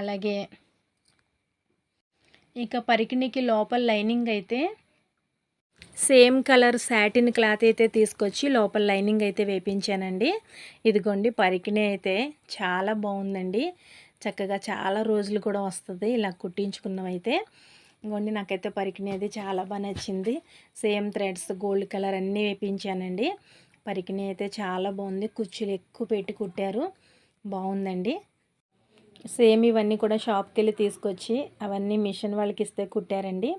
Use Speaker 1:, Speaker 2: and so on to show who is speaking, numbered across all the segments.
Speaker 1: అలాగే ఇక పరికిణికి లోపల లైనింగ్ అయితే సేమ్ కలర్ సాటిన్ క్లాత్ అయితే తీసుకొచ్చి లోపల లైనింగ్ అయితే వేపించానండి. ఇదిగోండి పరికిణి అయితే చాలా బాగుందండి. చక్కగా చాలా రోజులు కూడా వస్తుంది ఇలా కుట్టించుకున్నవైతే. ఇదిగోండి నాకైతే పరికిణి అది చాలా బాగా నచ్చింది. సేమ్ థ్రెడ్స్ గోల్డ్ కలర్ అన్నీ వేపించానండి. పరికిణి అయితే చాలా బాగుంది. కుచ్చులు ఎక్కువ పెట్టి కుట్టారు, బాగుందండి. సేమ్ ఇవన్నీ కూడా షాప్కి వెళ్ళి తీసుకొచ్చి అవన్నీ మిషన్ వాళ్ళకి ఇస్తే కుట్టారండి.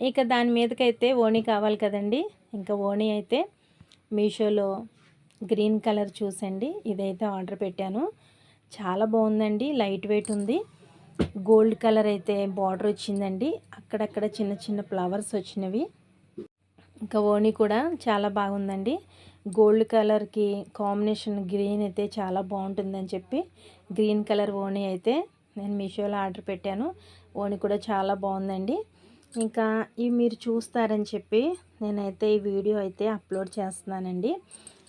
Speaker 1: ఇక దాని మీదకైతే ఓణి కావాలి కదండి. ఇంకా ఓణి అయితే మీషోలో గ్రీన్ కలర్ చూసండి ఇదైతే ఆర్డర్ పెట్టాను. చాలా బాగుందండి, లైట్ వెయిట్ ఉంది. గోల్డ్ కలర్ అయితే బార్డర్ వచ్చిందండి, అక్కడక్కడ చిన్న చిన్న ఫ్లవర్స్ వచ్చినవి. ఇంకా ఓణి కూడా చాలా బాగుందండి. గోల్డ్ కలర్కి కాంబినేషన్ గ్రీన్ అయితే చాలా బాగుంటుందని చెప్పి గ్రీన్ కలర్ ఓణి అయితే నేను మీషోలో ఆర్డర్ పెట్టాను. ఓణి కూడా చాలా బాగుందండి. ఇంకా ఇవి మీరు చూస్తారని చెప్పి నేనైతే ఈ వీడియో అయితే అప్లోడ్ చేస్తున్నానండి.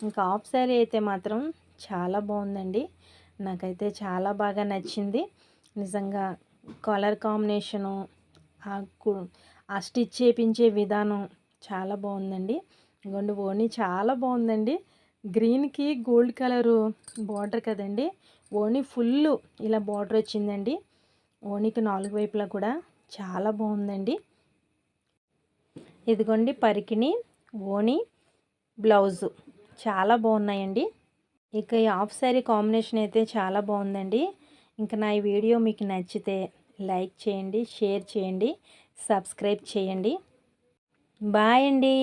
Speaker 1: ఇంకా హాఫ్ శారీ అయితే మాత్రం చాలా బాగుందండి, నాకైతే చాలా బాగా నచ్చింది నిజంగా. కలర్ కాంబినేషను, ఆ స్టిచ్ చేయించే విధానం చాలా బాగుందండి. ఇదిగోండి ఓణి చాలా బాగుందండి. గ్రీన్కి గోల్డ్ కలరు బార్డర్ కదండి, ఓణి ఫుల్ ఇలా బార్డర్ వచ్చిందండి. ఓణికి 4 వైపులా కూడా చాలా బాగుందండి. ఇదిగోండి పరికిణి, ఓణి, బ్లౌజు చాలా బాగున్నాయండి. ఇక ఈ హాఫ్ శారీ కాంబినేషన్ అయితే చాలా బాగుందండి. ఇంకా నా ఈ వీడియో మీకు నచ్చితే లైక్ చేయండి, షేర్ చేయండి, సబ్స్క్రైబ్ చేయండి. బాయ్ అండి.